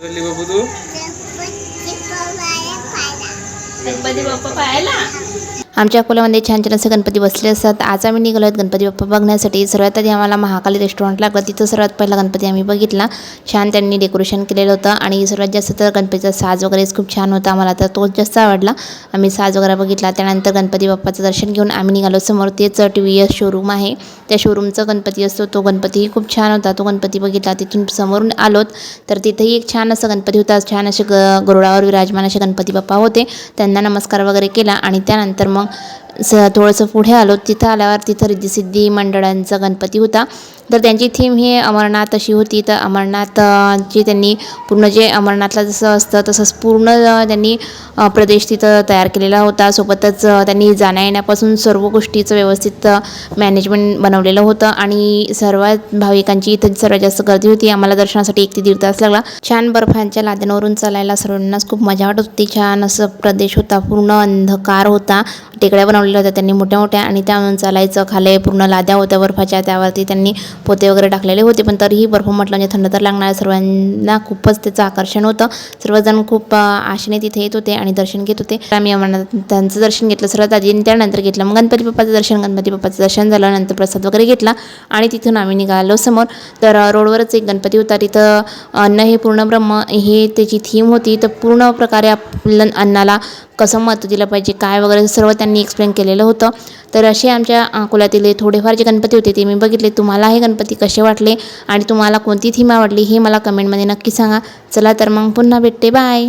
चालली बाबू तू गणपती बाप्पा पाहायला. आमच्या अकोल्यामध्ये छान छान असे गणपती बसले असतात. आज आम्ही निघालो आहेत गणपती बाप्पा बघण्यासाठी. सर्वात आधी आम्हाला महाकाली रेस्टॉरंट लागलं. तिथं सर्वात पहिला गणपती आम्ही बघितला. छान त्यांनी डेकोरेशन केलेलं होतं आणि सर्वात जास्त तर गणपतीचा साज वगैरे खूप छान होता. मला तर तोच जास्त आवडला. आम्ही साज वगैरे बघितला. त्यानंतर गणपती बाप्पाचं दर्शन घेऊन आम्ही निघालो. समोर तेच TVS शोरूम आहे. त्या शोरूमचा गणपती असतो तो गणपतीही खूप छान होता. तो गणपती बघितला. तिथून समोरून आलोत तर तिथेही एक छान असं गणपती होता. छान असे गरुडावर विराजमान असे गणपती बाप्पा होते. त्यांना नमस्कार वगैरे केला आणि त्यानंतर मग थोडंसं पुढे आलो. तिथं आल्यावर तिथं रिद्धी मंडळांचा गणपती होता. तर त्यांची थीम ही अमरनाथ अशी होती. तर अमरनाथची त्यांनी पूर्ण जे अमरनाथला जसं असतं तसंच पूर्ण त्यांनी प्रदेश तिथं तयार केलेला होता. सोबतच त्यांनी जाण्या येण्यापासून सर्व गोष्टीचं व्यवस्थित मॅनेजमेंट बनवलेलं होतं आणि सर्वात भाविकांची इथं सर्वात जास्त गर्दी होती. आम्हाला दर्शनासाठी 1 ते दीड तास लागला. छान बर्फांच्या लाद्यांवरून चालायला सर्वांनाच खूप मजा वाटत होती. छान असं प्रदेश होता. पूर्ण अंधकार होता. टेकड्या बनवलेल्या होत्या त्यांनी मोठ्या मोठ्या आणि त्यावरून चालायचं. खाली पूर्ण लाद्या होत्या बर्फाच्या. त्यावरती त्यांनी पोते वगैरे टाकलेले होते. पण तरीही बर्फ म्हटलं म्हणजे थंड तर लागणार. सर्वांना खूपच त्याचं आकर्षण होतं. सर्वजण खूप आशेने तिथे येत होते आणि दर्शन घेत होते. आम्ही त्यांचं दर्शन घेतलं सर्वात आधी. त्यानंतर घेतलं मग गणपती बाप्पाचं दर्शन झालं. नंतर प्रसाद वगैरे घेतला आणि तिथून आम्ही निघालो समोर. तर रोडवरच एक गणपती होता. तिथं अन्न हे पूर्ण ब्रह्म हे त्याची थीम होती. तर पूर्ण प्रकारे आपल्या अन्नाला कसं महत्त्व दिलं पाहिजे काय वगैरे सर्व त्यांनी एक्सप्लेन केलेलं होतं. तर असे आमच्या अकोल्यातील थोडेफार जे गणपती होते ते मी बघितले. तुम्हाला हे गणपती कसे वाटले आणि तुम्हाला कोणती थीम आवडली हे मला कमेंटमध्ये नक्की सांगा. चला तर मग पुन्हा भेटते. बाय.